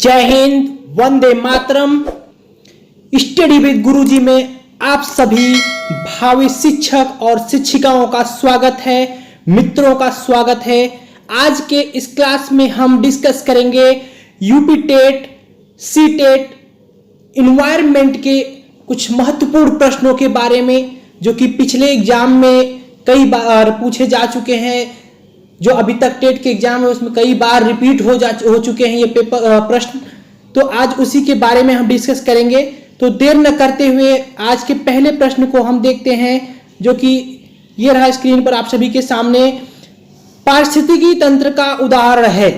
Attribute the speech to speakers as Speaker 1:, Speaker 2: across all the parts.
Speaker 1: जय Hind, Vande Mataram. Study with गुरुजी में आप सभी भावी शिक्षक और शिक्षिकाओं का स्वागत है, मित्रों का स्वागत है। आज के इस क्लास में हम डिस्कस करेंगे UP TET, C TET, environment के कुछ महत्वपूर्ण प्रश्नों के बारे में जो कि पिछले एग्जाम में कई बार पूछे जा चुके हैं। जो अभी तक टेट के एग्जाम है उसमें कई बार रिपीट हो चुके हैं ये पेपर प्रश्न। तो आज उसी के बारे में हम डिस्कस करेंगे। तो देर न करते हुए आज के पहले प्रश्न को हम देखते हैं, जो कि ये रहा स्क्रीन पर आप सभी के सामने। पारिस्थितिकी तंत्र का उदाहरण है।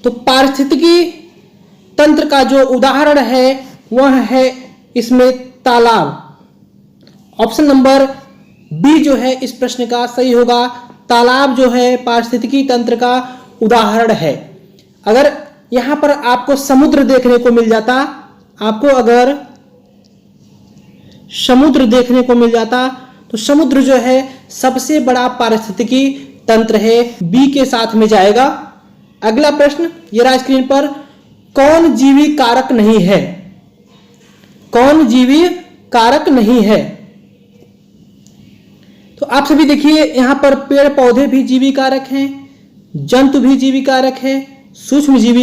Speaker 1: तो पारिस्थितिकी तंत्र का जो उदाहरण है वह है इसमें तालाब। ऑप्शन नंबर बी जो है इस प्रश्न का सही होगा। तालाब जो है पारिस्थितिकी तंत्र का उदाहरण है। अगर यहां पर आपको समुद्र देखने को मिल जाता, अगर समुद्र देखने को मिल जाता तो समुद्र जो है सबसे बड़ा पारिस्थितिकी तंत्र है, बी के साथ में जाएगा। अगला प्रश्न ये रहा स्क्रीन पर। कौन जीवी कारक नहीं है? कौन जीवी कारक नहीं है? तो आप सभी देखिए यहां पर पेड़ पौधे भी जीवी कारक हैं, जंतु भी जीवी कारक है, सूक्ष्म जीव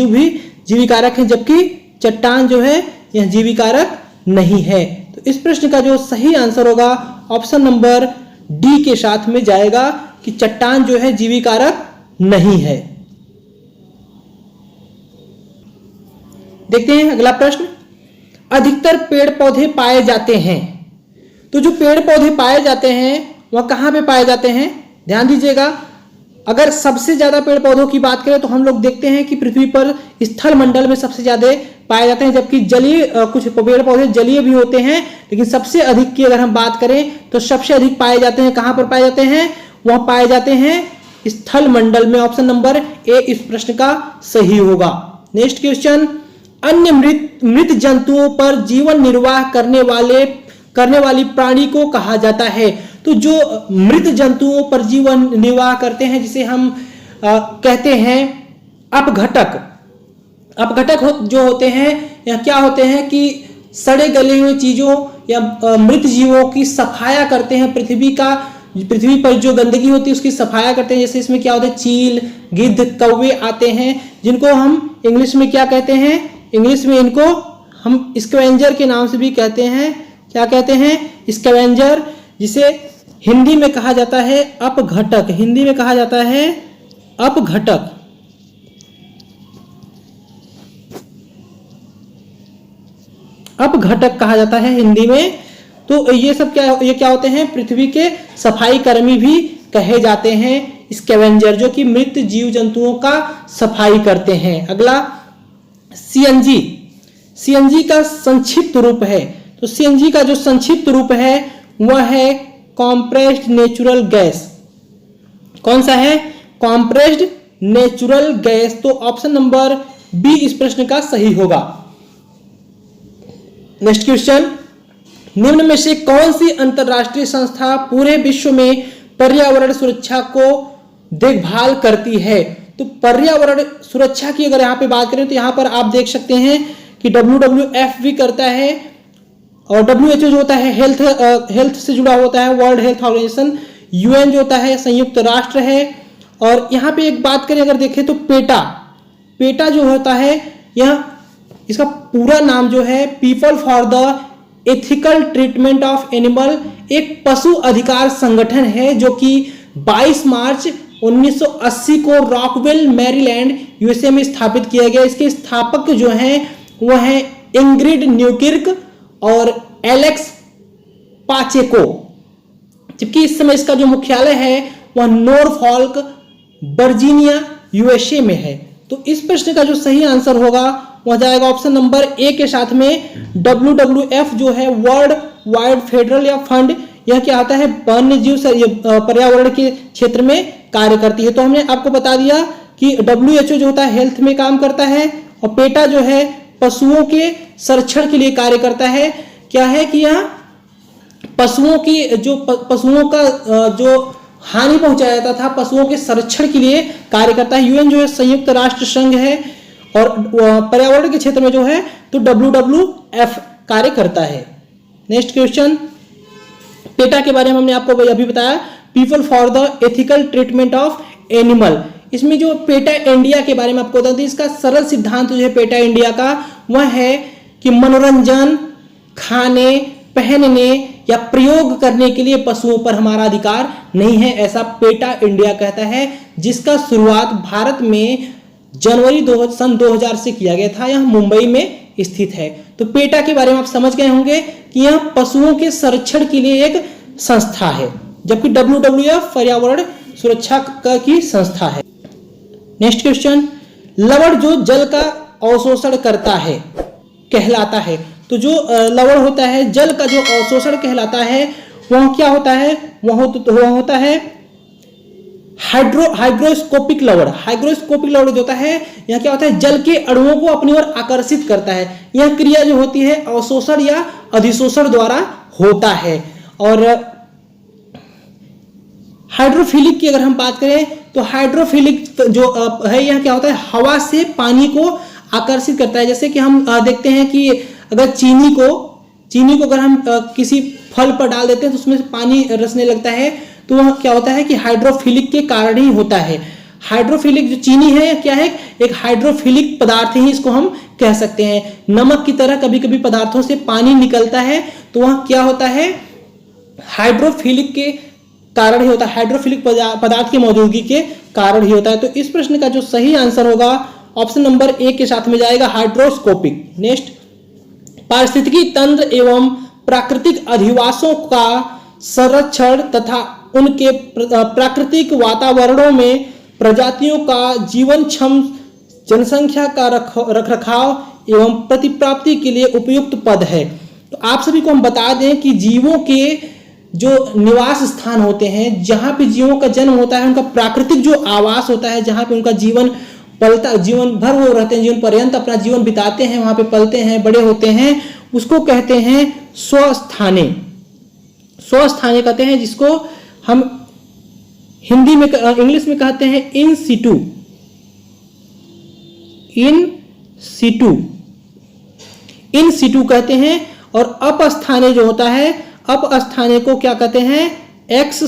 Speaker 1: भी जीवी कारक है, जबकि चट्टान जो है यह जीवी कारक नहीं है। तो इस प्रश्न का जो सही आंसर होगा ऑप्शन नंबर डी के साथ में जाएगा कि चट्टान जो है जीवी कारक नहीं है। देखते हैं अगला प्रश्न। अधिकतर पेड़ पौधे पाए जाते हैं। तो जो पेड़ पौधे पाए जाते हैं वह कहां पे पाए जाते हैं? ध्यान दीजिएगा। अगर सबसे ज्यादा पेड़ पौधों की बात करें तो हम लोग देखते हैं कि पृथ्वी पर स्थल मंडल में सबसे ज्यादा पाए जाते हैं, जबकि जलीय कुछ पेड़ पौधे जलीय भी होते हैं, लेकिन सबसे अधिक की अगर हम बात करें तो सबसे अधिक पाए जाते हैं कहां पर पाए जाते हैं? वह पाए जाते हैं स्थल मंडल में। ऑप्शन नंबर ए इस प्रश्न का सही होगा। Next question. अन्य मृत जंतुओं पर जीवन निर्वाह करने वाली प्राणी को कहा जाता है। तो जो मृत जंतुओं पर जीवन निर्वाह करते हैं जिसे हम कहते हैं अपघटक। जो होते हैं या क्या होते हैं कि सड़े गले हुए चीजों या मृत जीवों की सफाया करते हैं। पृथ्वी पर जो गंदगी होती है उसकी सफाया करते हैं। जैसे इसमें क्या होता है, चील, गिद्ध, कौवे आते हैं, जिनको हम इंग्लिश में क्या कहते हैं? इंग्लिश में इनको हम स्कैवेंजर के नाम से भी कहते हैं। क्या कहते हैं? स्कैवेंजर, जिसे हिंदी में कहा जाता है अपघटक। हिंदी में कहा जाता है अपघटक। अपघटक कहा जाता है हिंदी में। तो ये सब क्या होते हैं? पृथ्वी के सफाई कर्मी भी कहे जाते हैं स्कैवेंजर, जो कि मृत जीव जंतुओं का सफाई करते हैं। अगला सीएनजी। सीएनजी का संक्षिप्त रूप है। तो सीएनजी का जो संक्षिप्त रूप है वह है कॉम्प्रेस्ड नेचुरल गैस। कौन सा है? Compressed natural gas. तो ऑप्शन नंबर बी इस प्रश्न का सही होगा। Next question. निम्न में से कौन सी अंतरराष्ट्रीय संस्था पूरे विश्व में पर्यावरण सुरक्षा को देखभाल करती है? तो पर्यावरण सुरक्षा की अगर यहाँ पे बात करें तो यहाँ पर आप देख सकते हैं कि WWF भी करता है, और WHO जो होता है हेल्थ से जुड़ा होता है, वर्ल्ड हेल्थ ऑर्गेनाइजेशन। UN जो होता है संयुक्त राष्ट्र है। और यहाँ पे एक बात करें अगर देखें तो पेटा जो होता है, यह इसका पूरा नाम जो है people for the ethical treatment of animal, एक पशु अधिकार संगठन है, जो कि 22 मार्च 1980 को रॉकवेल मैरीलैंड USA में स्थापित किया गया। इसके स्थापक जो हैं वह है इंग्रिड न्यूकिर्क और एलेक्स पाचेको, जबकि इस समय इसका जो मुख्यालय है वह नॉरफॉल्क, वर्जीनिया, USA में है। तो इस प्रश्न का जो सही आंसर होगा वह जाएगा ऑप्शन नंबर ए के साथ में। WWF जो है वर्ल्ड वाइड फेडरल या फंड, यह क्या आता है? वन्य जीव पर्यावरण के क्षेत्र में कार्य करती है। तो हमने आपको बता दिया कि WHO जो होता है हेल्थ में काम करता है, और पेटा जो है पशुओं के संरक्षण के लिए कार्य करता है। क्या है कि यह पशुओं का जो हानि पहुंचाया जाता था, पशुओं के संरक्षण के लिए कार्य करता है। UN जो है संयुक्त राष्ट्र संघ है, और पर्यावरण के क्षेत्र में जो है तो WWF कार्य करता है। नेक्स्ट क्वेश्चन, पेटा के बारे में हमने आपको अभी बताया, people for the ethical treatment of animal. इसमें जो पेटा इंडिया के बारे में आपको बता दें, इसका सरल सिद्धांत जो है पेटा इंडिया का वह है कि मनोरंजन, खाने, पहनने या प्रयोग करने के लिए पशुओं पर हमारा अधिकार नहीं है, ऐसा पेटा इंडिया कहता है, जिसका शुरुआत भारत में जनवरी सन 2000 से किया गया था। यह मुंबई में स्थित है। तो पेटा के बारे में आप समझ गए होंगे कि यह पशुओं के संरक्षण के लिए एक संस्था है, जबकि WWF पर्यावरण सुरक्षा की संस्था है। नेक्स्ट क्वेश्चन, लवण जो जल का अवशोषण करता है कहलाता है। तो जो लवण होता है, जल का जो अवशोषण कहलाता है, वह क्या होता है? वह होता है हाइग्रोस्कोपिक लवण। हाइग्रोस्कोपिक लवण जो होता है, यह क्या होता है? जल के अणुओं को अपनी ओर आकर्षित करता है। यह क्रिया जो होती है अवशोषण या अधिशोषण द्वारा होता है। और हाइड्रोफिलिक की अगर हम बात करें तो हाइड्रोफिलिक जो है, यह क्या होता है? हवा से पानी को आकर्षित करता है। जैसे कि हम देखते हैं कि अगर चीनी को अगर हम किसी फल पर डाल देते हैं तो उसमें से पानी रसने लगता है, तो वह क्या होता है कि हाइड्रोफिलिक के कारण ही होता है। हाइड्रोफिलिक जो चीनी है क्या है? एक हाइड्रोफिलिक पदार्थ ही इसको हम कह सकते हैं। नमक की तरह कभी कभी पदार्थों से पानी निकलता है, तो वह क्या होता है? हाइड्रोफिलिक के कारण ही होता है, हाइड्रोफिलिक पदार्थ की मौजूदगी के कारण ही होता है। तो इस प्रश्न का जो सही आंसर होगा ऑप्शन नंबर ए के साथ में जाएगा, हाइड्रोस्कोपिक। नेक्स्ट, पारिस्थितिकी तंत्र एवं प्राकृतिक अधिवासों का संरक्षण तथा उनके प्राकृतिक वातावरणों में प्रजातियों का जीवनक्षम जनसंख्या का रखरखाव एवं प्रतिप्राप्ति के लिए उपयुक्त पद है। तो आप सभी को हम बता दें कि जीवों के जो निवास स्थान होते हैं, जहां पे जीवों का जन्म होता है, उनका प्राकृतिक जो आवास होता है, जहां पे उनका जीवन भर वो रहते हैं, जीवन पर्यंत अपना जीवन बिताते हैं, वहां पे पलते हैं, बड़े होते हैं, उसको कहते हैं स्वस्थाने। स्वस्थाने कहते हैं, जिसको हम हिंदी में इंग्लिश में कहते हैं इन सिटू। इन सिटू कहते हैं। और अपस्थाने जो होता है, अपस्थाने को क्या कहते हैं? एक्स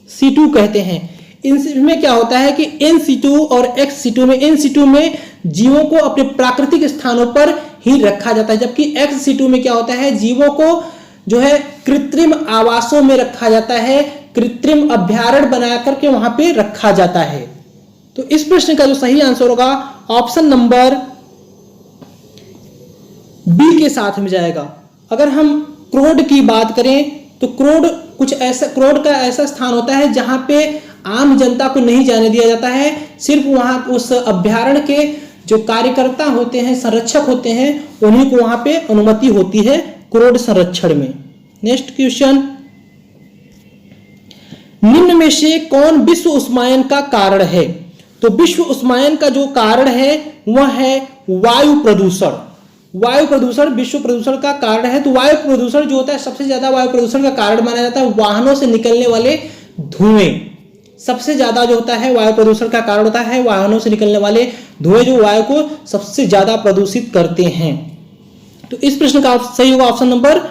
Speaker 1: सिटू कहते हैं। इनमें क्या होता है कि इन सिटू और एक्स सिटू में, इन सिटू में जीवों को अपने प्राकृतिक स्थानों पर ही रखा जाता है, जबकि एक्स सिटू में क्या होता है? जीवों को जो है कृत्रिम आवासों में रखा जाता है, कृत्रिम अभ्यारण्य बना करके वहां पे रखा जाता है। तो इस प्रश्न का जो सही आंसर होगा ऑप्शन नंबर बी के साथ में जाएगा। अगर हम क्रोड की बात करें तो क्रोड का ऐसा स्थान होता है जहां पे आम जनता को नहीं जाने दिया जाता है, सिर्फ वहां उस अभ्यारण्य के जो कार्यकर्ता होते हैं, संरक्षक होते हैं, उन्हीं को वहां पे अनुमति होती है क्रोड संरक्षण में। नेक्स्ट क्वेश्चन, निम्न में से कौन विश्व उष्मायन का कारण है? तो विश्व उष्मायन का जो कारण है वह है वायु प्रदूषण। वायु प्रदूषण विश्व प्रदूषण का कारण है। तो वायु प्रदूषण जो होता है, सबसे ज्यादा वायु प्रदूषण का कारण माना जाता है वाहनों से निकलने वाले धुएं। सबसे ज्यादा जो होता है वायु प्रदूषण का कारण होता है वाहनों से निकलने वाले धुएं, जो वायु को सबसे ज्यादा प्रदूषित करते हैं। तो इस प्रश्न का सही होगा option number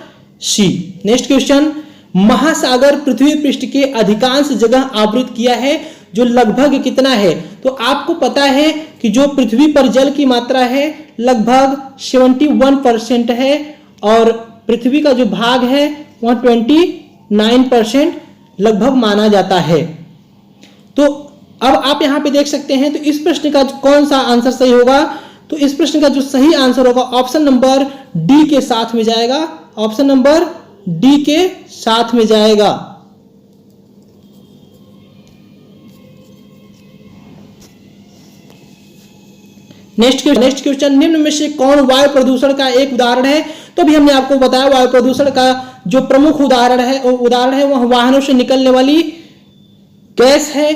Speaker 1: C. Next question, महासागर पृथ्वी पृष्ठ के अधिकांश जगह आवृत किया है, जो लगभग कितना है? तो आपको पता है कि जो पृथ्वी पर जल की मात्रा है लगभग 71% है, और पृथ्वी का जो भाग है वह 29% लगभग माना जाता है। तो अब आप यहां पे देख सकते हैं, तो इस प्रश्न का कौन सा आंसर सही होगा? तो इस प्रश्न का जो सही आंसर होगा ऑप्शन नंबर डी के साथ में जाएगा। ऑप्शन नंबर डी के साथ में जाएगा। नेक्स्ट क्वेश्चन, निम्न में से कौन वायु प्रदूषण का एक उदाहरण है? तो भी हमने आपको बताया वायु प्रदूषण का जो प्रमुख उदाहरण है वह वाहनों से निकलने वाली गैस है,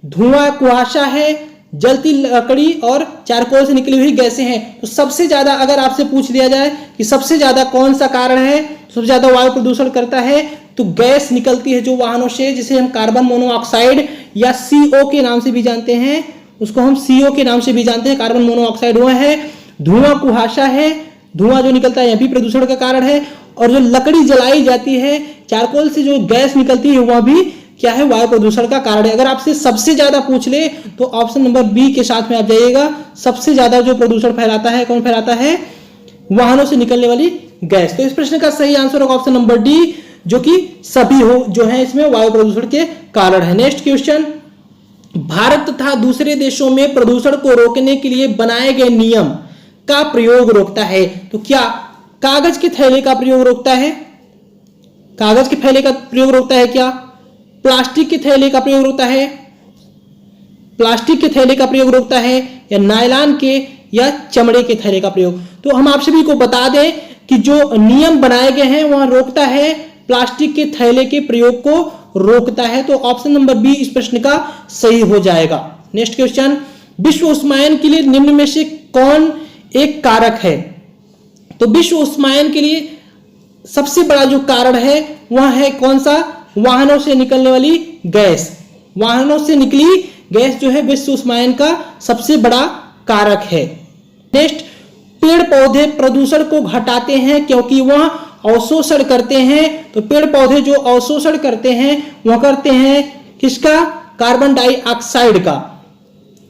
Speaker 1: धुआं, कुहासा है, जलती लकड़ी और चारकोल से निकली हुई गैसें हैं। तो सबसे ज्यादा अगर आपसे पूछ दिया जाए कि सबसे ज्यादा कौन सा कारण है, सबसे ज्यादा वायु प्रदूषण करता है, तो गैस निकलती है जो वाहनों से, जिसे हम कार्बन मोनोऑक्साइड या CO के नाम से भी जानते हैं, उसको हम CO के नाम से भी जानते हैं। कार्बन मोनोऑक्साइड वह है। धुआं कुहासा है, धुआं जो निकलता है यह भी प्रदूषण का कारण है। और जो लकड़ी जलाई जाती है, चारकोल से जो गैस निकलती है वह भी क्या है, वायु प्रदूषण का कारण है। अगर आपसे सबसे ज्यादा पूछ ले तो ऑप्शन नंबर बी के साथ में आप जाइएगा। सबसे ज्यादा जो प्रदूषण फैलाता है, कौन फैलाता है? वाहनों से निकलने वाली गैस। तो इस प्रश्न का सही आंसर होगा ऑप्शन नंबर डी, जो कि सभी हो जो है इसमें वायु प्रदूषण के कारण है। नेक्स्ट क्वेश्चन, भारत तथा दूसरे देशों में प्रदूषण को रोकने के लिए बनाए गए नियम का प्रयोग रोकता है। तो क्या कागज के थैले का प्रयोग रोकता है? कागज के थैले का प्रयोग रोकता है क्या? प्लास्टिक के थैले का प्रयोग रोकता है? प्लास्टिक के थैले का प्रयोग रोकता है या नायलॉन के या चमड़े के थैले का प्रयोग? तो हम आप सभी को बता दें कि जो नियम बनाए गए हैं वह रोकता है, प्लास्टिक के थैले के प्रयोग को रोकता है। तो ऑप्शन नंबर बी इस प्रश्न का सही हो जाएगा। नेक्स्ट क्वेश्चन, विश्व उष्मायन के लिए निम्न में से कौन एक कारक है? तो विश्व उष्मायन के लिए सबसे बड़ा जो कारण है वह है कौन सा? वाहनों से निकलने वाली गैस। वाहनों से निकली गैस जो है विश्व उष्मायन का सबसे बड़ा कारक है। नेक्स्ट, पेड़ पौधे प्रदूषण को घटाते हैं क्योंकि वह अवशोषण करते हैं। तो पेड़ पौधे जो अवशोषण करते हैं वह करते हैं किसका? कार्बन डाइऑक्साइड का।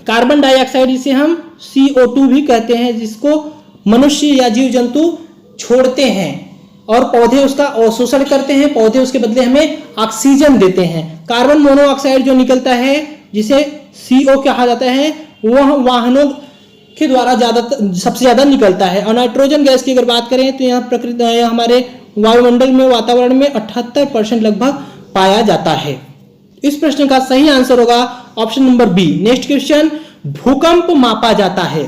Speaker 1: कार्बन डाइऑक्साइड जिसे हम CO2 भी कहते हैं, जिसको मनुष्य या जीव जंतु छोड़ते हैं और पौधे उसका अवशोषण करते हैं। पौधे उसके बदले हमें ऑक्सीजन देते हैं। कार्बन मोनोऑक्साइड जो निकलता है जिसे CO कहा जाता है, वह वाहनों के द्वारा सबसे ज्यादा निकलता है। और नाइट्रोजन गैस की अगर बात करें तो यहाँ हमारे वायुमंडल में, वातावरण में 78% लगभग पाया जाता है। इस प्रश्न का सही आंसर होगा option number B. Next question, भूकंप मापा जाता है।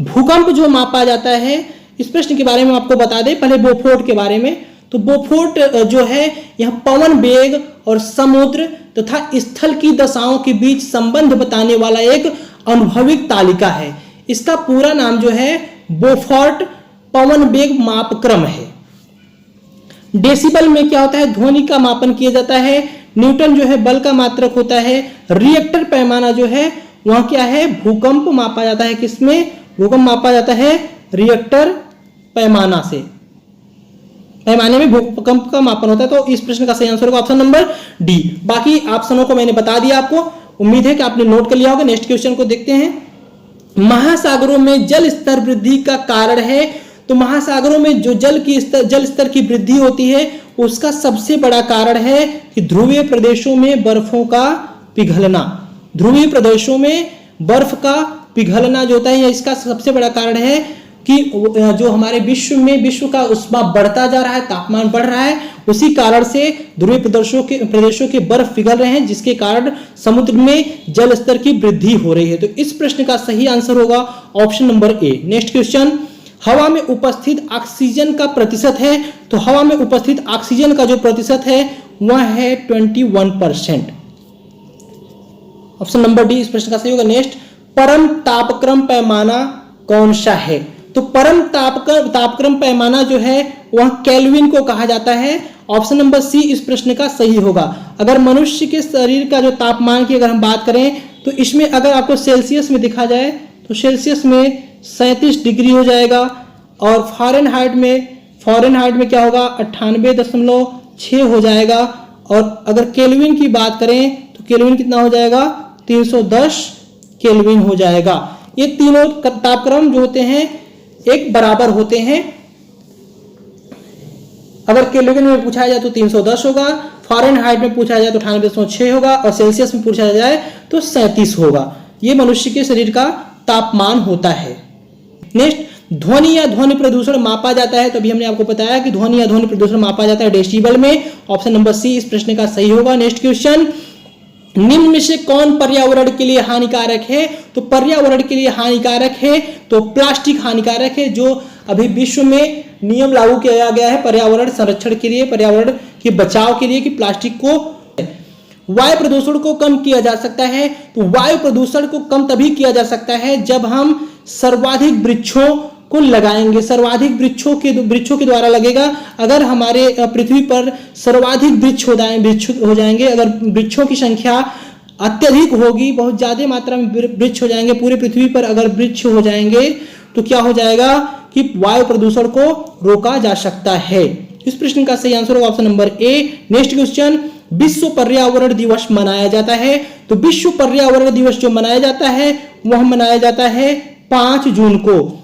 Speaker 1: भूकंप जो मापा जाता है, इस प्रश्न के बारे में आपको बता दें पहले बोफोर्ट के बारे में। तो बोफोर्ट जो है यह पवन वेग और समुद्र तथा स्थल की दशाओं के बीच संबंध बताने वाला एक अनुभविक तालिका है। इसका पूरा नाम जो है बोफोर्ट पवन वेग मापक्रम है। डेसिबल में क्या होता है? ध्वनि का मापन किया जाता है। न्यूटन जो है बल का मात्रक होता है। रिएक्टर पैमाना जो है वह क्या है? भूकंप मापा जाता है। किसमें भूकंप मापा जाता है? रिएक्टर पैमाना से। पैमाने में भूकंप का मापन होता है। तो इस प्रश्न का सही आंसर होगा ऑप्शन नंबर डी। बाकी ऑप्शनों को मैंने बता दिया आपको, उम्मीद है कि आपने नोट कर लिया होगा। नेक्स्ट क्वेश्चन को देखते हैं। महासागरों में जल स्तर वृद्धि का कारण है। तो महासागरों में जो जल स्तर की वृद्धि होती है उसका सबसे बड़ा कारण है कि ध्रुवीय प्रदेशों में बर्फों का पिघलना। ध्रुवीय प्रदेशों में बर्फ का पिघलना जो होता है, इसका सबसे बड़ा कारण है कि जो हमारे विश्व का उष्मा बढ़ता जा रहा है, तापमान बढ़ रहा है, उसी कारण से ध्रुवीय प्रदेशों के बर्फ पिघल रहे हैं, जिसके कारण समुद्र में जल स्तर की वृद्धि हो रही है। तो इस प्रश्न का सही आंसर होगा option number A. Next question, हवा में उपस्थित ऑक्सीजन का प्रतिशत है। तो हवा में उपस्थित ऑक्सीजन का जो प्रतिशत है वह है 21%। ऑप्शन नंबर डी इस प्रश्न का सही होगा। नेक्स्ट, परम तापक्रम पैमाना कौन सा है? तो परम तापक्रम पैमाना जो है वह केल्विन को कहा जाता है। ऑप्शन नंबर सी इस प्रश्न का सही होगा। अगर मनुष्य के शरीर का जो तापमान की अगर हम बात करें तो इसमें अगर आपको सेल्सियस में दिखा जाए तो सेल्सियस में 37 डिग्री हो जाएगा, और फ़ारेनहाइट में क्या होगा? 98.6 हो जाएगा। और अगर केल्विन की बात करें तो केल्विन कितना हो जाएगा? 310 केल्विन हो जाएगा। ये तीनों तापक्रम जो होते हैं एक बराबर होते हैं। अगर केल्विन में पूछा जाए तो 310 होगा, फ़ारेनहाइट में पूछा जाए तो 98.6 होगा, और सेल्सियस में पूछा जाए तो 37 होगा। ये मनुष्य के शरीर का तापमान होता है। नेक्स्ट, ध्वनि या ध्वनि प्रदूषण मापा जाता है। तो अभी हमने आपको बताया कि ध्वनि या ध्वनि प्रदूषण मापा जाता है डेसिबल में। ऑप्शन नंबर सी इस प्रश्न का सही होगा। नेक्स्ट क्वेश्चन, निम्न में से कौन पर्यावरण के लिए हानिकारक है? तो पर्यावरण के लिए हानिकारक है तो प्लास्टिक हानिकारक है, जो अभी विश्व में नियम लागू किया गया है पर्यावरण संरक्षण के लिए, पर्यावरण के बचाव के लिए, कि प्लास्टिक को। वायु प्रदूषण को कम किया जा सकता है। तो वायु प्रदूषण को कम तभी किया जा सकता है जब हम सर्वाधिक वृक्षों को लगाएंगे। सर्वाधिक वृक्षों के द्वारा लगेगा। अगर हमारे पृथ्वी पर सर्वाधिक वृक्ष हो जाएंगे, अगर वृक्षों की संख्या अत्यधिक होगी, बहुत ज्यादा मात्रा में वृक्ष हो जाएंगे पूरे पृथ्वी पर, अगर वृक्ष हो जाएंगे तो क्या हो जाएगा कि वायु प्रदूषण को रोका जा सकता है। इस प्रश्न का सही आंसर होगा option number A. Next question, विश्व पर्यावरण दिवस मनाया जाता है, तो विश्व पर्यावरण दिवस जो मनाया जाता है वह मनाया जाता है 5 जून को।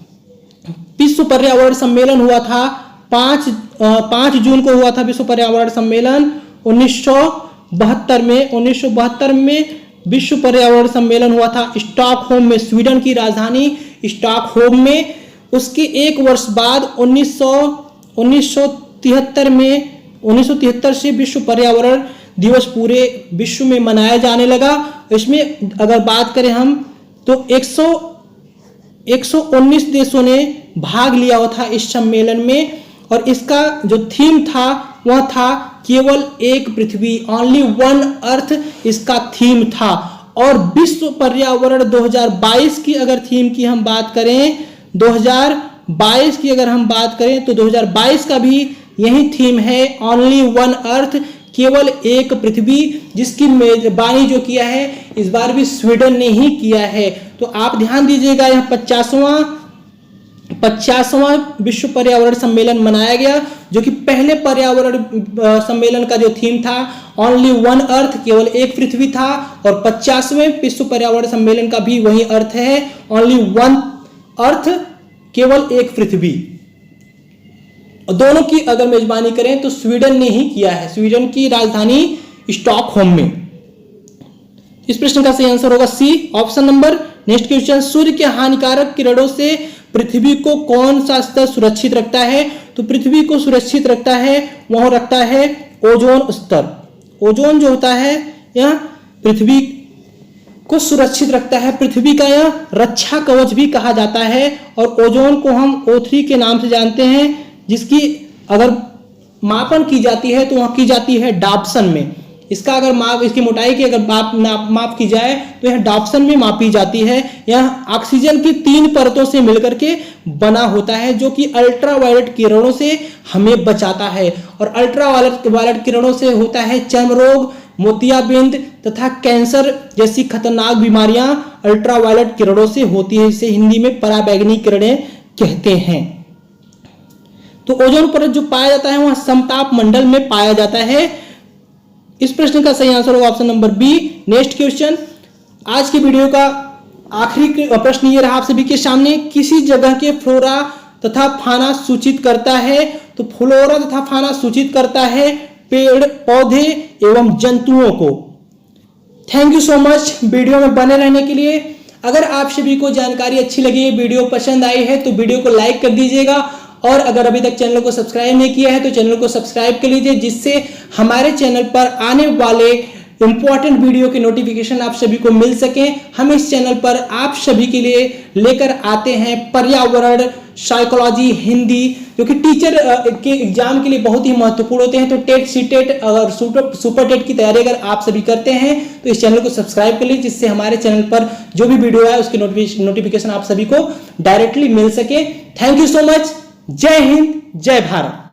Speaker 1: विश्व पर्यावरण सम्मेलन हुआ था 5 जून को हुआ था विश्व पर्यावरण सम्मेलन 1972 में। 1972 में विश्व पर्यावरण सम्मेलन हुआ था स्टॉकहोम में, स्वीडन की राजधानी स्टॉकहोम में। उसके एक वर्ष बाद 1973 में 1973 से विश्व पर्यावरण दिवस पूरे विश्व में मनाया जाने लगा। इसमें अगर बात करें हम तो 119 देशों ने भाग लिया हुआ था इस सम्मेलन में, और इसका जो थीम था वह था केवल एक पृथ्वी, ओनली वन अर्थ इसका थीम था। और विश्व पर्यावरण 2022 की अगर थीम की हम बात करें, 2022 की अगर हम बात करें तो 2022 का भी यही थीम है, ओनली वन अर्थ, केवल एक पृथ्वी, जिसकी मेजबानी जो किया है इस बार भी स्वीडन ने ही किया है। तो आप ध्यान दीजिएगा, यह 50वां विश्व पर्यावरण सम्मेलन मनाया गया, जो कि पहले पर्यावरण सम्मेलन का जो थीम था ओनली वन अर्थ, केवल एक पृथ्वी था, और 50वें विश्व पर्यावरण सम्मेलन का भी वही अर्थ है, ओनली वन अर्थ, केवल एक पृथ्वी। दोनों की अगर मेजबानी करें तो स्वीडन ने ही किया है, स्वीडन की राजधानी स्टॉकहोम में। इस प्रश्न का सही आंसर होगा सी, ऑप्शन नंबर। नेक्स्ट क्वेश्चन, सूर्य के हानिकारक किरणों से पृथ्वी को कौन सा स्तर सुरक्षित रखता है? तो पृथ्वी को सुरक्षित रखता है, वह रखता है ओजोन स्तर। ओजोन जो होता है यह पृथ्वी को सुरक्षित रखता है, पृथ्वी का यह रक्षा कवच भी कहा जाता है। और ओजोन को हम O3 के नाम से जानते हैं, जिसकी अगर मापन की जाती है तो वह की जाती है डाप्सन में। इसका अगर माप, इसकी मोटाई की अगर माप की जाए तो यह डाप्सन में मापी जाती है। यह ऑक्सीजन की 3 परतों से मिलकर के बना होता है, जो कि अल्ट्रावायलेट किरणों से हमें बचाता है। और अल्ट्रावायलेट किरणों से होता है चर्म रोग, मोतियाबिंद तथा कैंसर जैसी खतरनाक बीमारियां अल्ट्रावायलेट किरणों से होती है, इसे हिंदी में पराबैंगनी किरणें कहते हैं। तो ओजोन परत जो पाया जाता है वह समताप मंडल में पाया जाता है। इस प्रश्न का सही आंसर होगा option number B. Next question, आज की वीडियो का आखिरी प्रश्न ये रहा आप सभी के सामने, किसी जगह के फ्लोरा तथा फाना सूचित करता है? तो फ्लोरा तथा फाना सूचित करता है पेड़, पौधे एवं जंतुओं को। Thank you so much video में बने रहने के लिए। अगर आप सभी को जानकारी अच्छी लगी, वीडियो पसंद आई है तो वीडियो को लाइक कर दीजिएगा, और अगर अभी तक चैनल को सब्सक्राइब नहीं किया है तो चैनल को सब्सक्राइब कर लीजिए, जिससे हमारे चैनल पर आने वाले इंपॉर्टेंट वीडियो के नोटिफिकेशन आप सभी को मिल सके। हम इस चैनल पर आप सभी के लिए लेकर आते हैं पर्यावरण, साइकोलॉजी, हिंदी, जो कि टीचर के एग्जाम के लिए बहुत ही महत्वपूर्ण होते हैं। तो टेट, सीटेट और सुपर टेट की तैयारी अगर आप सभी करते हैं तो इस चैनल को सब्सक्राइब कर लीजिए, जिससे हमारे चैनल पर जो भी वीडियो है उसकी नोटिफिकेशन आप सभी को डायरेक्टली मिल सके। Thank you so much. जय हिंद, जय भारत।